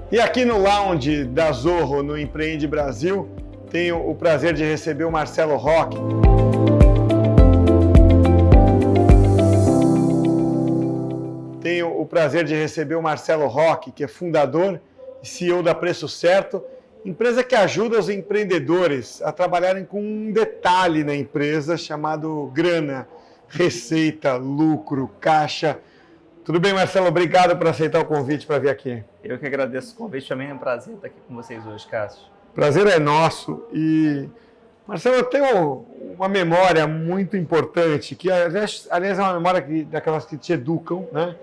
E aqui no lounge da Zorro, no Empreende Brasil, tenho o prazer de receber o Marcelo Roque. Tenho o prazer de receber o Marcelo Roque, que é fundador e CEO da Preço Certo, empresa que ajuda os empreendedores a trabalharem com um detalhe na empresa chamado grana, receita, lucro, caixa. Tudo bem, Marcelo? Obrigado por aceitar o convite para vir aqui. Eu que agradeço o convite, também é um prazer estar aqui com vocês hoje, Cássio. Prazer é nosso. E, Marcelo, eu tenho uma memória muito importante, que aliás é uma memória daquelas que te educam, né?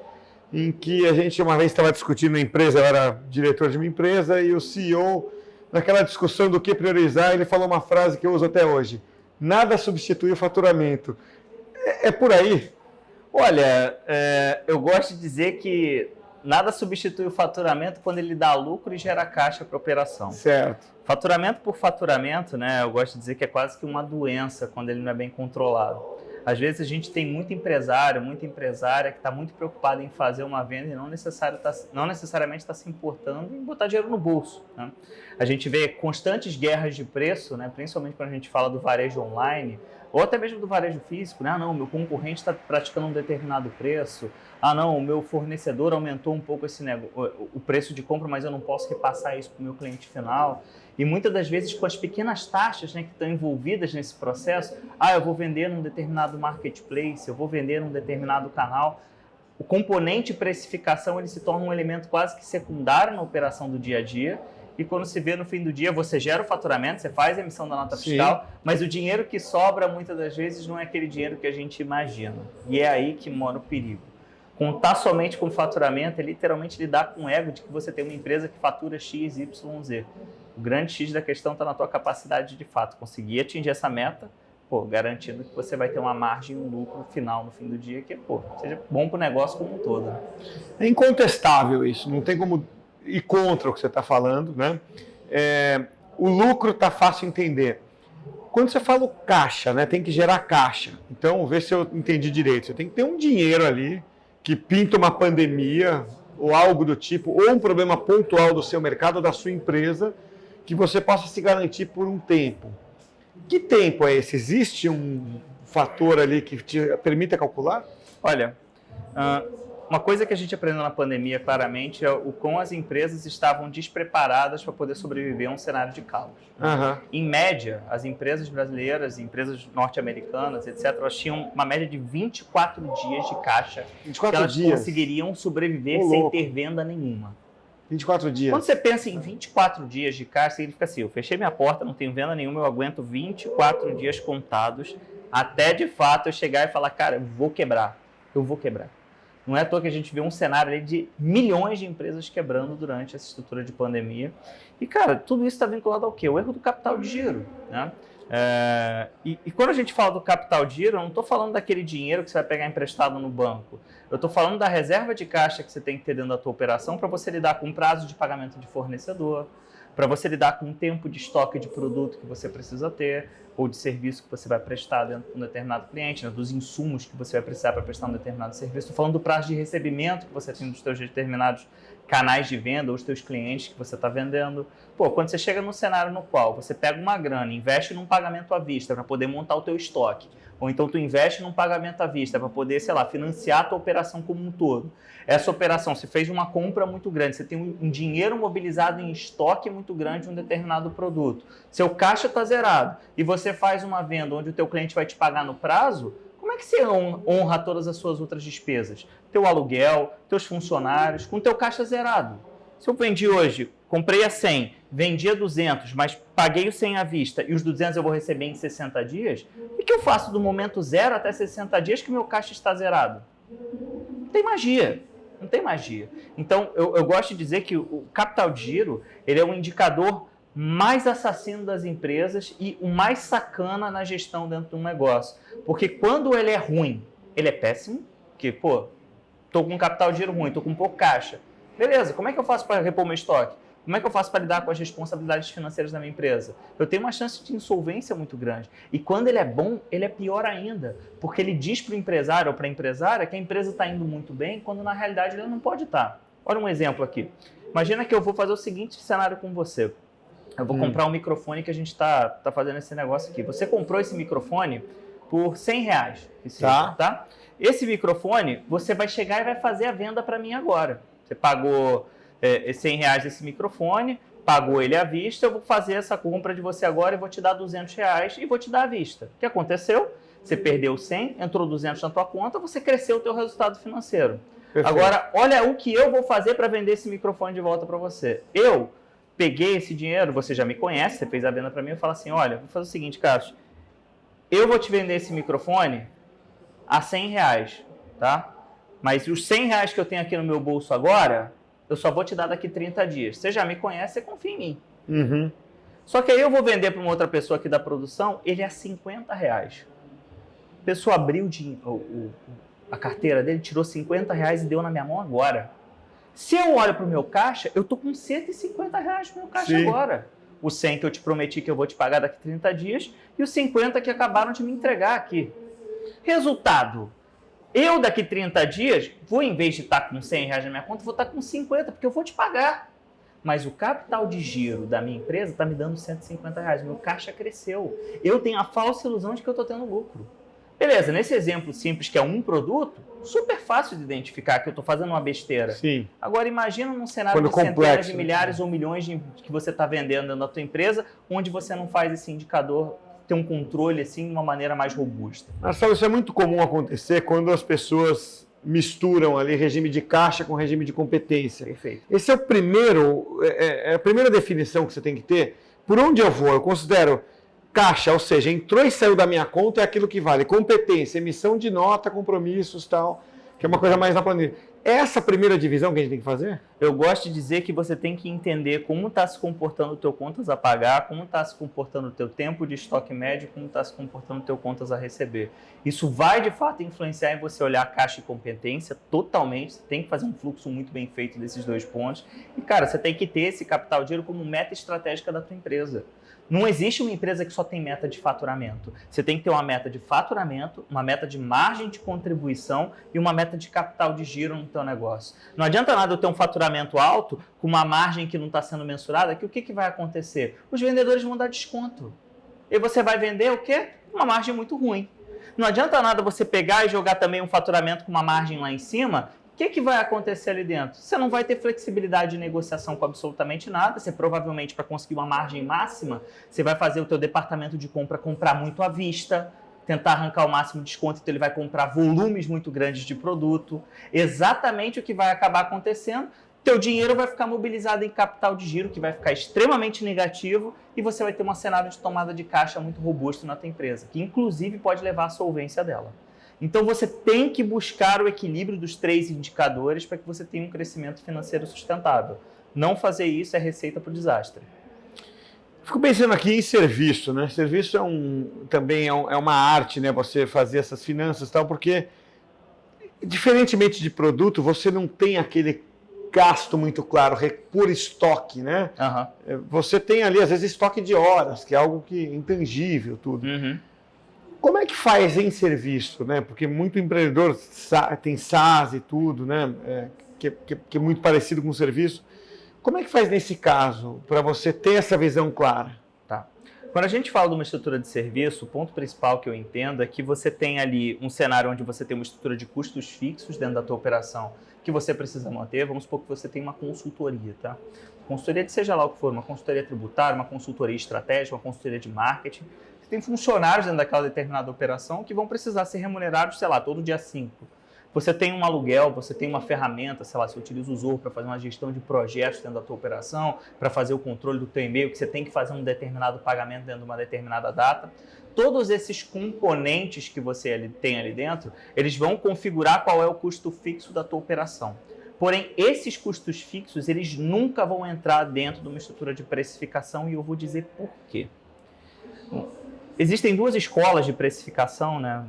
Em que a gente uma vez estava discutindo uma empresa, eu era diretor de uma empresa, e o CEO, naquela discussão do que priorizar, ele falou uma frase que eu uso até hoje: nada substitui o faturamento. É por aí? Olha, eu gosto de dizer que nada substitui o faturamento quando ele dá lucro e gera caixa para a operação. Certo. Faturamento por faturamento, né? Eu gosto de dizer que é quase que uma doença quando ele não é bem controlado. Às vezes a gente tem muito empresário, muita empresária que está muito preocupado em fazer uma venda e não necessariamente está se importando em botar dinheiro no bolso, né? A gente vê constantes guerras de preço, né? Principalmente quando a gente fala do varejo online, ou até mesmo do varejo físico, né? Ah, não, o meu concorrente está praticando um determinado preço. Ah, não, o meu fornecedor aumentou um pouco o preço de compra, mas eu não posso repassar isso para o meu cliente final. E muitas das vezes com as pequenas taxas, né, que estão envolvidas nesse processo, eu vou vender num determinado marketplace, eu vou vender num determinado canal. O componente precificação ele se torna um elemento quase que secundário na operação do dia a dia. E quando se vê no fim do dia, você gera o faturamento, você faz a emissão da nota fiscal, mas o dinheiro que sobra, muitas das vezes, não é aquele dinheiro que a gente imagina. E é aí que mora o perigo. Contar somente com faturamento é literalmente lidar com o ego de que você tem uma empresa que fatura X, Y, Z. O grande X da questão está na tua capacidade de fato conseguir atingir essa meta, garantindo que você vai ter uma margem, um lucro final no fim do dia que seja bom para o negócio como um todo, né? É incontestável isso, não tem como ir contra o que você está falando, né? O lucro está fácil entender. Quando você fala o caixa, né, tem que gerar caixa. Então, vê se eu entendi direito. Você tem que ter um dinheiro ali que pinta uma pandemia ou algo do tipo, ou um problema pontual do seu mercado ou da sua empresa, que você possa se garantir por um tempo. Que tempo é esse? Existe um fator ali que te permita calcular? Olha, uma coisa que a gente aprendeu na pandemia claramente é o quão as empresas estavam despreparadas para poder sobreviver a um cenário de caos. Uhum. Em média, as empresas brasileiras, empresas norte-americanas, etc., elas tinham uma média de 24 dias de caixa 24 que elas dias. Conseguiriam sobreviver sem ter venda nenhuma. 24 dias. Quando você pensa em 24 dias de caixa, significa assim, eu fechei minha porta, não tenho venda nenhuma, eu aguento 24 dias contados até de fato eu chegar e falar, cara, eu vou quebrar. Não é à toa que a gente vê um cenário ali de milhões de empresas quebrando durante essa estrutura de pandemia. E, cara, tudo isso está vinculado ao quê? O erro do capital de giro, né? E quando a gente fala do capital de giro, eu não estou falando daquele dinheiro que você vai pegar emprestado no banco. Eu estou falando da reserva de caixa que você tem que ter dentro da tua operação para você lidar com o prazo de pagamento de fornecedor, para você lidar com o tempo de estoque de produto que você precisa ter, ou de serviço que você vai prestar dentro de um determinado cliente, né, dos insumos que você vai precisar para prestar um determinado serviço. Estou falando do prazo de recebimento que você tem dos seus determinados canais de venda, ou os teus clientes que você está vendendo. Quando você chega num cenário no qual você pega uma grana, investe num pagamento à vista para poder montar o teu estoque, ou então tu investe num pagamento à vista para poder, financiar a tua operação como um todo. Essa operação, você fez uma compra muito grande, você tem um dinheiro mobilizado em estoque muito grande de um determinado produto. Seu caixa está zerado e você faz uma venda onde o teu cliente vai te pagar no prazo, como é que você honra todas as suas outras despesas? Teu aluguel, teus funcionários, com teu caixa zerado. Se eu vendi hoje, comprei a 100, vendi a 200, mas paguei o 100 à vista e os 200 eu vou receber em 60 dias, o que eu faço do momento 0 até 60 dias que meu caixa está zerado? Não tem magia. Não tem magia. Então, eu gosto de dizer que o capital de giro ele é um indicador mais assassino das empresas e o mais sacana na gestão dentro de um negócio. Porque quando ele é ruim, ele é péssimo, porque, tô com um capital de giro ruim, tô com pouco caixa. Beleza, como é que eu faço para repor meu estoque? Como é que eu faço para lidar com as responsabilidades financeiras da minha empresa? Eu tenho uma chance de insolvência muito grande. E quando ele é bom, ele é pior ainda. Porque ele diz para o empresário ou para a empresária que a empresa está indo muito bem, quando na realidade ele não pode estar. Olha um exemplo aqui. Imagina que eu vou fazer o seguinte cenário com você. Eu vou comprar um microfone que a gente tá fazendo esse negócio aqui. Você comprou esse microfone por R$100, tá? Esse microfone, você vai chegar e vai fazer a venda para mim agora. Você pagou R$100 desse microfone, pagou ele à vista, eu vou fazer essa compra de você agora e vou te dar R$200 e vou te dar à vista. O que aconteceu? Você perdeu 100, entrou 200 na tua conta, você cresceu o teu resultado financeiro. Perfeito. Agora, olha o que eu vou fazer para vender esse microfone de volta para você. Eu peguei esse dinheiro, você já me conhece, você fez a venda para mim, eu falo assim, olha, vou fazer o seguinte, Carlos, eu vou te vender esse microfone a R$100, tá? Mas os R$100 que eu tenho aqui no meu bolso agora, eu só vou te dar daqui 30 dias. Você já me conhece, você confia em mim. Uhum. Só que aí eu vou vender para uma outra pessoa aqui da produção, ele é R$50. A pessoa abriu a carteira dele, tirou R$50 e deu na minha mão agora. Se eu olho para o meu caixa, eu tô com R$150 no meu caixa agora. O 100 que eu te prometi que eu vou te pagar daqui 30 dias e os 50 que acabaram de me entregar aqui. Resultado, eu daqui 30 dias, vou em vez de estar com R$100 na minha conta, vou estar com 50, porque eu vou te pagar. Mas o capital de giro da minha empresa está me dando R$150. Meu caixa cresceu. Eu tenho a falsa ilusão de que eu estou tendo lucro. Beleza, nesse exemplo simples que é um produto, super fácil de identificar que eu estou fazendo uma besteira. Sim. Agora imagina num cenário de centenas de milhares ou milhões que você está vendendo dentro da tua empresa, onde você não faz esse indicador ter um controle assim de uma maneira mais robusta. Marcelo, isso é muito comum acontecer quando as pessoas misturam ali regime de caixa com regime de competência. Perfeito. Esse é o primeiro, a primeira definição que você tem que ter. Por onde eu vou? Eu considero caixa, ou seja, entrou e saiu da minha conta é aquilo que vale. Competência, emissão de nota, compromissos, tal, que é uma coisa mais na planilha. Essa primeira divisão que a gente tem que fazer? Eu gosto de dizer que você tem que entender como está se comportando o teu contas a pagar, como está se comportando o teu tempo de estoque médio, como está se comportando o teu contas a receber. Isso vai, de fato, influenciar em você olhar caixa e competência totalmente. Você tem que fazer um fluxo muito bem feito desses dois pontos. E, cara, você tem que ter esse capital de giro como meta estratégica da tua empresa. Não existe uma empresa que só tem meta de faturamento. Você tem que ter uma meta de faturamento, uma meta de margem de contribuição e uma meta de capital de giro no teu negócio. Não adianta nada eu ter um faturamento alto com uma margem que não está sendo mensurada, que o que vai acontecer? Os vendedores vão dar desconto. E você vai vender o quê? Uma margem muito ruim. Não adianta nada você pegar e jogar também um faturamento com uma margem lá em cima. O que vai acontecer ali dentro? Você não vai ter flexibilidade de negociação com absolutamente nada. Você provavelmente, para conseguir uma margem máxima, você vai fazer o teu departamento de compra comprar muito à vista, tentar arrancar o máximo de desconto, então ele vai comprar volumes muito grandes de produto. Exatamente o que vai acabar acontecendo. Teu dinheiro vai ficar mobilizado em capital de giro, que vai ficar extremamente negativo, e você vai ter um cenário de tomada de caixa muito robusto na tua empresa, que inclusive pode levar à solvência dela. Então você tem que buscar o equilíbrio dos 3 indicadores para que você tenha um crescimento financeiro sustentável. Não fazer isso é receita para o desastre. Fico pensando aqui em serviço, né? Serviço também é uma arte, né? Você fazer essas finanças e tal, porque diferentemente de produto, você não tem aquele gasto muito claro por estoque, né? Uhum. Você tem ali, às vezes, estoque de horas, que é algo que é intangível, tudo. Uhum. Como é que faz em serviço, né? Porque muito empreendedor tem SaaS e tudo, né? Que é muito parecido com o serviço. Como é que faz nesse caso, para você ter essa visão clara? Tá. Quando a gente fala de uma estrutura de serviço, o ponto principal que eu entendo é que você tem ali um cenário onde você tem uma estrutura de custos fixos dentro da tua operação que você precisa manter. Vamos supor que você tem uma consultoria, tá? Consultoria de seja lá o que for, uma consultoria tributária, uma consultoria estratégica, uma consultoria de marketing. Você tem funcionários dentro daquela determinada operação que vão precisar ser remunerados, sei lá, todo dia 5. Você tem um aluguel, você tem uma ferramenta, sei lá, você utiliza o Zorro para fazer uma gestão de projetos dentro da tua operação, para fazer o controle do teu e-mail, que você tem que fazer um determinado pagamento dentro de uma determinada data. Todos esses componentes que você tem ali dentro, eles vão configurar qual é o custo fixo da tua operação. Porém, esses custos fixos, eles nunca vão entrar dentro de uma estrutura de precificação e eu vou dizer por quê. Existem 2 escolas de precificação, né,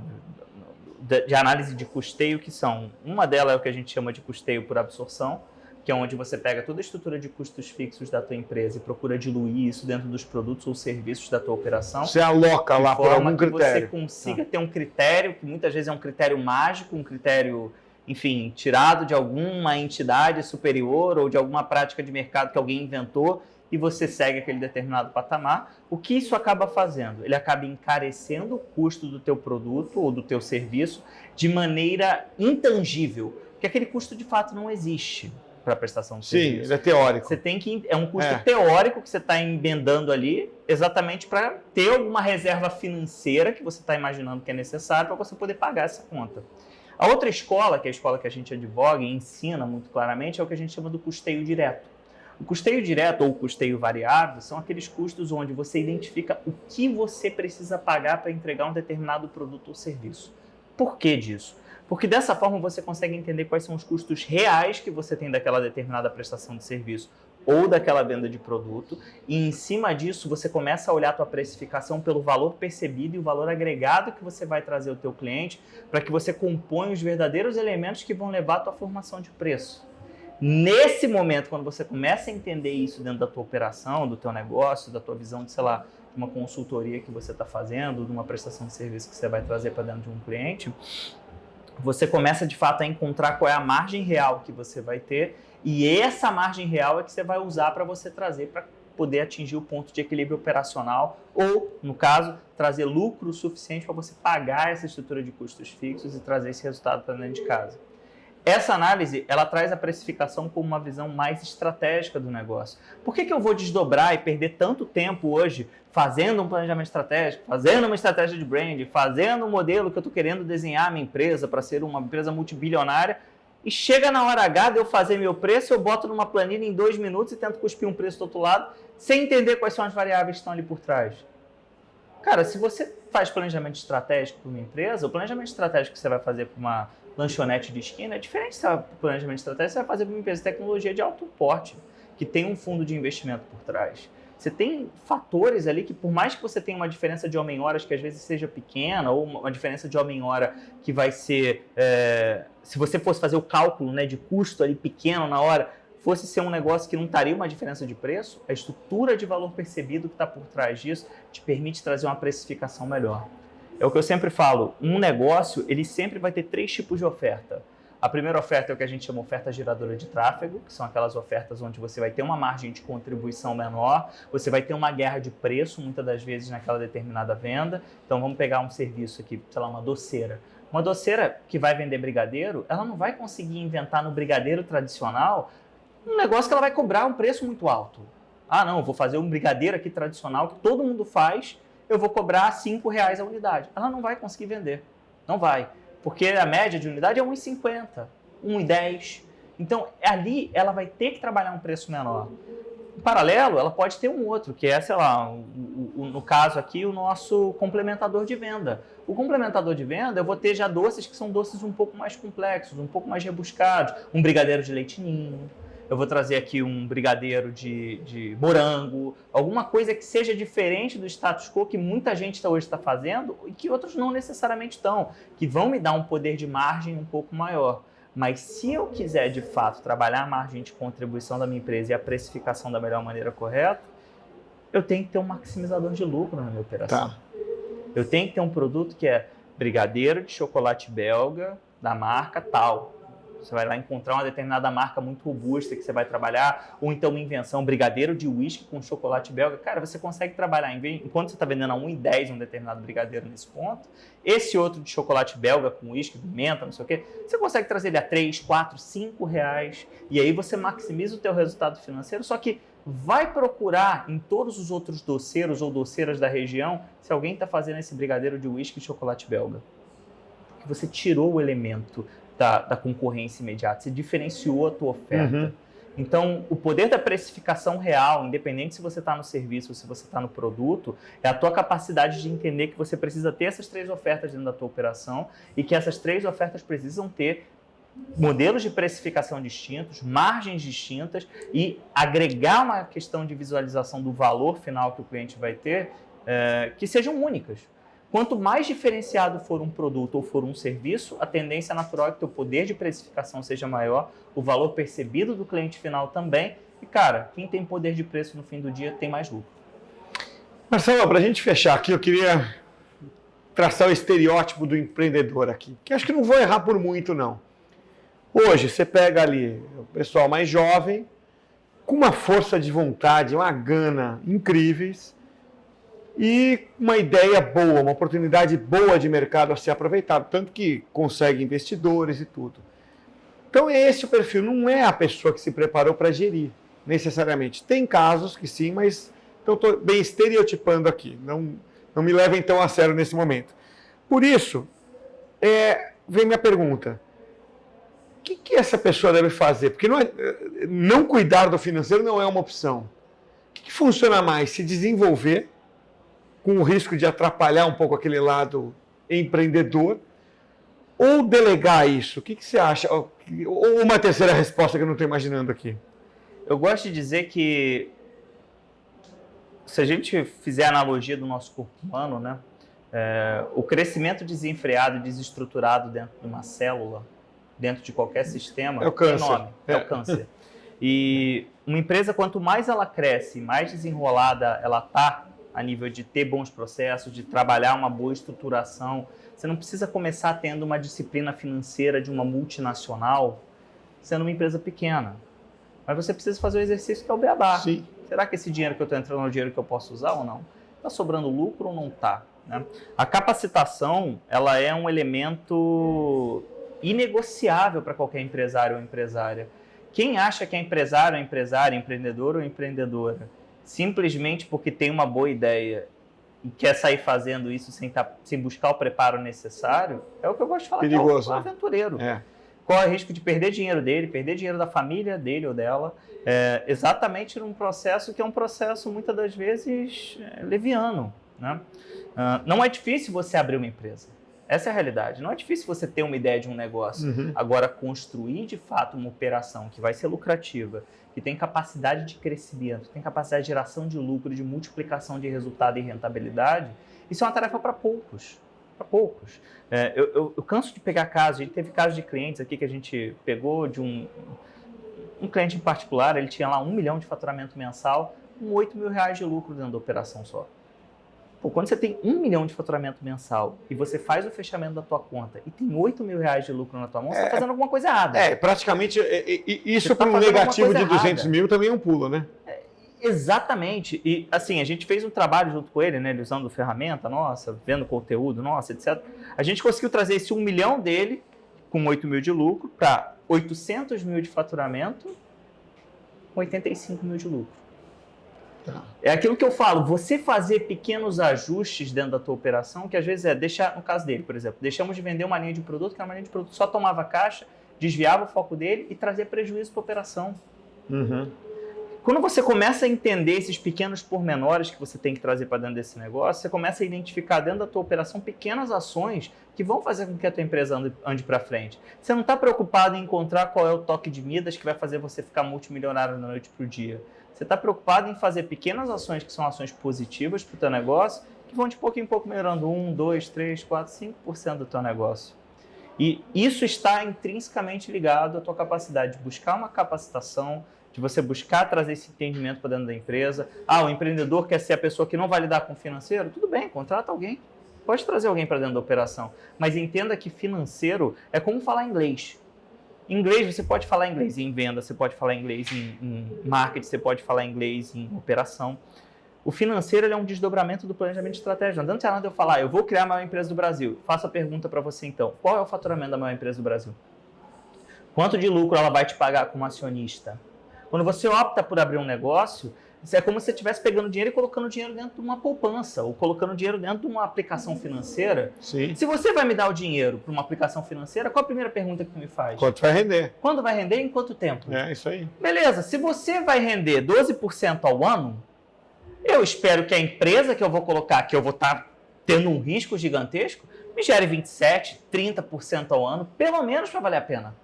de análise de custeio, que são, uma delas é o que a gente chama de custeio por absorção, que é onde você pega toda a estrutura de custos fixos da tua empresa e procura diluir isso dentro dos produtos ou serviços da tua operação. Você aloca lá por algum critério. Que você consiga ter um critério, que muitas vezes é um critério mágico, um critério enfim, tirado de alguma entidade superior ou de alguma prática de mercado que alguém inventou e você segue aquele determinado patamar. O que isso acaba fazendo? Ele acaba encarecendo o custo do teu produto ou do teu serviço de maneira intangível, porque aquele custo de fato não existe para a prestação de serviço. Sim, ele é teórico. Você tem que, é um custo teórico que você está emendando ali, exatamente para ter alguma reserva financeira que você está imaginando que é necessária para você poder pagar essa conta. A outra escola, que é a escola que a gente advoga e ensina muito claramente, é o que a gente chama do custeio direto. O custeio direto ou o custeio variável são aqueles custos onde você identifica o que você precisa pagar para entregar um determinado produto ou serviço. Por que disso? Porque dessa forma você consegue entender quais são os custos reais que você tem daquela determinada prestação de serviço ou daquela venda de produto, e em cima disso você começa a olhar a tua precificação pelo valor percebido e o valor agregado que você vai trazer ao teu cliente para que você componha os verdadeiros elementos que vão levar a tua formação de preço. Nesse momento, quando você começa a entender isso dentro da tua operação, do teu negócio, da tua visão de, sei lá, de uma consultoria que você está fazendo, de uma prestação de serviço que você vai trazer para dentro de um cliente, você começa de fato a encontrar qual é a margem real que você vai ter, e essa margem real é que você vai usar para você trazer para poder atingir o ponto de equilíbrio operacional ou, no caso, trazer lucro suficiente para você pagar essa estrutura de custos fixos e trazer esse resultado para dentro de casa. Essa análise, ela traz a precificação como uma visão mais estratégica do negócio. Por que eu vou desdobrar e perder tanto tempo hoje fazendo um planejamento estratégico, fazendo uma estratégia de brand, fazendo um modelo que eu estou querendo desenhar a minha empresa para ser uma empresa multibilionária, e chega na hora H de eu fazer meu preço, eu boto numa planilha em 2 minutos e tento cuspir um preço do outro lado, sem entender quais são as variáveis que estão ali por trás? Cara, se você faz planejamento estratégico para uma empresa, o planejamento estratégico que você vai fazer para uma lanchonete de esquina é diferente do planejamento estratégico que você vai fazer para uma empresa de tecnologia de alto porte, que tem um fundo de investimento por trás. Você tem fatores ali que, por mais que você tenha uma diferença de homem-horas que às vezes seja pequena, ou uma diferença de homem-hora que vai ser, se você fosse fazer o cálculo, né, de custo ali pequeno na hora, fosse ser um negócio que não estaria uma diferença de preço, a estrutura de valor percebido que está por trás disso te permite trazer uma precificação melhor. É o que eu sempre falo, um negócio ele sempre vai ter 3 tipos de oferta. A primeira oferta é o que a gente chama de oferta geradora de tráfego, que são aquelas ofertas onde você vai ter uma margem de contribuição menor, você vai ter uma guerra de preço, muitas das vezes, naquela determinada venda. Então, vamos pegar um serviço aqui, sei lá, uma doceira. Uma doceira que vai vender brigadeiro, ela não vai conseguir inventar no brigadeiro tradicional um negócio que ela vai cobrar um preço muito alto. Ah, não, eu vou fazer um brigadeiro aqui tradicional que todo mundo faz, eu vou cobrar R$5 a unidade. Ela não vai conseguir vender. Não vai. Porque a média de unidade é R$1,50, R$1,10. Então, ali ela vai ter que trabalhar um preço menor. Em paralelo, ela pode ter um outro, que é, sei lá, no caso aqui, o nosso complementador de venda. O complementador de venda, eu vou ter já doces que são doces um pouco mais complexos, um pouco mais rebuscados. Um brigadeiro de leite ninho. Eu vou trazer aqui um brigadeiro de morango, alguma coisa que seja diferente do status quo que muita gente hoje está fazendo e que outros não necessariamente estão, que vão me dar um poder de margem um pouco maior. Mas se eu quiser, de fato, trabalhar a margem de contribuição da minha empresa e a precificação da melhor maneira correta, eu tenho que ter um maximizador de lucro na minha operação. Tá. Eu tenho que ter um produto que é brigadeiro de chocolate belga da marca tal. Você vai lá encontrar uma determinada marca muito robusta que você vai trabalhar, ou então uma invenção, brigadeiro de uísque com chocolate belga. Cara, você consegue trabalhar, enquanto você está vendendo a R$1,10 um determinado brigadeiro nesse ponto, esse outro de chocolate belga com uísque, menta, não sei o quê, você consegue trazer ele a R$3, R$4, R$5, e aí você maximiza o teu resultado financeiro, só que vai procurar em todos os outros doceiros ou doceiras da região se alguém está fazendo esse brigadeiro de uísque e chocolate belga. Porque você tirou o elemento da concorrência imediata, você diferenciou a tua oferta. Uhum. Então, o poder da precificação real, independente se você está no serviço ou se você está no produto, é a tua capacidade de entender que você precisa ter essas 3 ofertas dentro da tua operação e que essas 3 ofertas precisam ter modelos de precificação distintos, margens distintas e agregar uma questão de visualização do valor final que o cliente vai ter, que sejam únicas. Quanto mais diferenciado for um produto ou for um serviço, a tendência natural é que o teu poder de precificação seja maior, o valor percebido do cliente final também. E, cara, quem tem poder de preço no fim do dia tem mais lucro. Marcelo, para a gente fechar aqui, eu queria traçar o estereótipo do empreendedor aqui, que acho que não vou errar por muito, não. Hoje, você pega ali o pessoal mais jovem, com uma força de vontade, uma gana incríveis e uma ideia boa, uma oportunidade boa de mercado a ser aproveitado, tanto que consegue investidores e tudo. Então, esse o perfil, não é a pessoa que se preparou para gerir, necessariamente. Tem casos que sim, mas então estou bem estereotipando aqui, não me levem tão a sério nesse momento. Por isso, vem minha pergunta. O que essa pessoa deve fazer? Porque não cuidar do financeiro não é uma opção. O que funciona mais? Se desenvolver, com o risco de atrapalhar um pouco aquele lado empreendedor, ou delegar isso? O que você acha? Ou uma terceira resposta que eu não estou imaginando aqui. Eu gosto de dizer que, se a gente fizer a analogia do nosso corpo humano, né, o crescimento desenfreado e desestruturado dentro de uma célula, dentro de qualquer sistema, é o câncer. Enorme, é o câncer. E uma empresa, quanto mais ela cresce, mais desenrolada ela está a nível de ter bons processos, de trabalhar uma boa estruturação. Você não precisa começar tendo uma disciplina financeira de uma multinacional sendo uma empresa pequena. Mas você precisa fazer o exercício que é o beabá. Sim. Será que esse dinheiro que eu estou entrando é o dinheiro que eu posso usar ou não? Está sobrando lucro ou não está? Né? A capacitação, ela é um elemento inegociável para qualquer empresário ou empresária. Quem acha que é empresário ou empresária, empreendedor ou empreendedora, simplesmente porque tem uma boa ideia e quer sair fazendo isso sem buscar o preparo necessário, é o que eu gosto de falar, perigoso, que é o aventureiro. É. Corre o risco de perder dinheiro dele, perder dinheiro da família dele ou dela, exatamente num processo que é um processo, muitas das vezes, leviano. Né? Não é difícil você abrir uma empresa. Essa é a realidade. Não é difícil você ter uma ideia de um negócio. Uhum. Agora, construir, de fato, uma operação que vai ser lucrativa, que tem capacidade de crescimento, tem capacidade de geração de lucro, de multiplicação de resultado e rentabilidade, isso é uma tarefa para poucos. Para poucos. Eu canso de pegar casos, a gente teve casos de clientes aqui que a gente pegou de um cliente em particular, ele tinha lá 1 milhão de faturamento mensal, com 8 mil reais de lucro dentro da operação só. Pô, quando você tem 1 milhão de faturamento mensal e você faz o fechamento da tua conta e tem 8 mil reais de lucro na tua mão, você está fazendo alguma coisa errada. Praticamente, isso para um negativo de 200 mil também é um pulo, né? Exatamente. E assim, a gente fez um trabalho junto com ele, né, ele usando ferramenta nossa, vendo conteúdo nossa, etc. A gente conseguiu trazer esse 1 milhão dele, com 8 mil de lucro, para 800 mil de faturamento, com 85 mil de lucro. Tá. É aquilo que eu falo, você fazer pequenos ajustes dentro da tua operação, que às vezes deixar, no caso dele, por exemplo, deixamos de vender uma linha de produto, que era uma linha de produto só tomava caixa, desviava o foco dele e trazia prejuízo para a operação. Uhum. Quando você começa a entender esses pequenos pormenores que você tem que trazer para dentro desse negócio, você começa a identificar dentro da tua operação pequenas ações que vão fazer com que a tua empresa ande para frente. Você não está preocupado em encontrar qual é o toque de Midas que vai fazer você ficar multimilionário da noite para o dia. Você está preocupado em fazer pequenas ações que são ações positivas para o teu negócio, que vão de pouco em pouco melhorando 1, 2, 3, 4, 5% do teu negócio. E isso está intrinsecamente ligado à tua capacidade de buscar uma capacitação, de você buscar trazer esse entendimento para dentro da empresa. O empreendedor quer ser a pessoa que não vai lidar com o financeiro? Tudo bem, contrata alguém. Pode trazer alguém para dentro da operação. Mas entenda que financeiro é como falar inglês. Em inglês, você pode falar inglês em venda, você pode falar inglês em marketing, você pode falar inglês em operação. O financeiro é um desdobramento do planejamento estratégico. Não adianta eu falar, eu vou criar a maior empresa do Brasil. Faço a pergunta para você então, qual é o faturamento da maior empresa do Brasil? Quanto de lucro ela vai te pagar como acionista? Quando você opta por abrir um negócio, isso é como se você estivesse pegando dinheiro e colocando dinheiro dentro de uma poupança, ou colocando dinheiro dentro de uma aplicação financeira. Sim. Se você vai me dar o dinheiro para uma aplicação financeira, qual a primeira pergunta que tu me faz? Quanto vai render? Quando vai render e em quanto tempo? É, isso aí. Beleza, se você vai render 12% ao ano, eu espero que a empresa que eu vou colocar, que eu vou estar tendo um risco gigantesco, me gere 27%, 30% ao ano, pelo menos para valer a pena.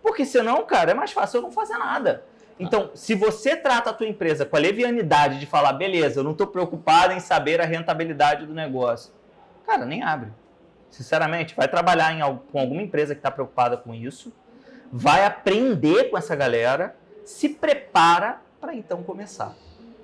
Porque senão, cara, é mais fácil eu não fazer nada. Então, se você trata a tua empresa com a levianidade de falar, beleza, eu não estou preocupado em saber a rentabilidade do negócio, cara, nem abre. Sinceramente, vai trabalhar com alguma empresa que está preocupada com isso, vai aprender com essa galera, se prepara para então começar.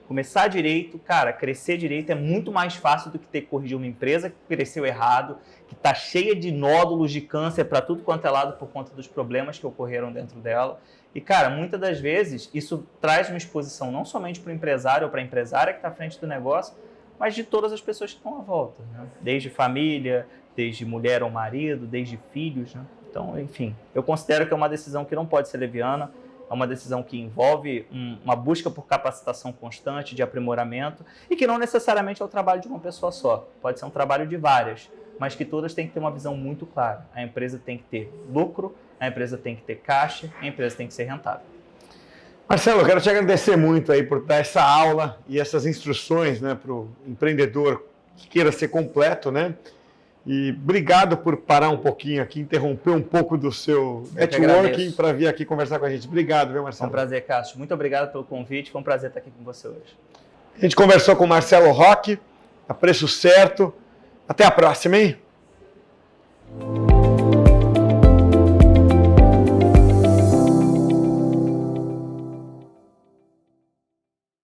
Começar direito, cara, crescer direito é muito mais fácil do que ter que corrigir uma empresa que cresceu errado, que está cheia de nódulos de câncer para tudo quanto é lado por conta dos problemas que ocorreram dentro dela. E, cara, muitas das vezes isso traz uma exposição não somente para o empresário ou para a empresária que está à frente do negócio, mas de todas as pessoas que estão à volta, né? Desde família, desde mulher ou marido, desde filhos, né? Então, enfim, eu considero que é uma decisão que não pode ser leviana, é uma decisão que envolve uma busca por capacitação constante, de aprimoramento, e que não necessariamente é o trabalho de uma pessoa só, pode ser um trabalho de várias, mas que todas têm que ter uma visão muito clara. A empresa tem que ter lucro, a empresa tem que ter caixa, a empresa tem que ser rentável. Marcelo, eu quero te agradecer muito aí por dar essa aula e essas instruções, né, para o empreendedor que queira ser completo, né? E obrigado por parar um pouquinho aqui, interromper um pouco do seu networking para vir aqui conversar com a gente. Obrigado, viu, Marcelo? Foi um prazer, Cássio. Muito obrigado pelo convite. Foi um prazer estar aqui com você hoje. A gente conversou com o Marcelo Roque, a preço certo. Até a próxima, hein?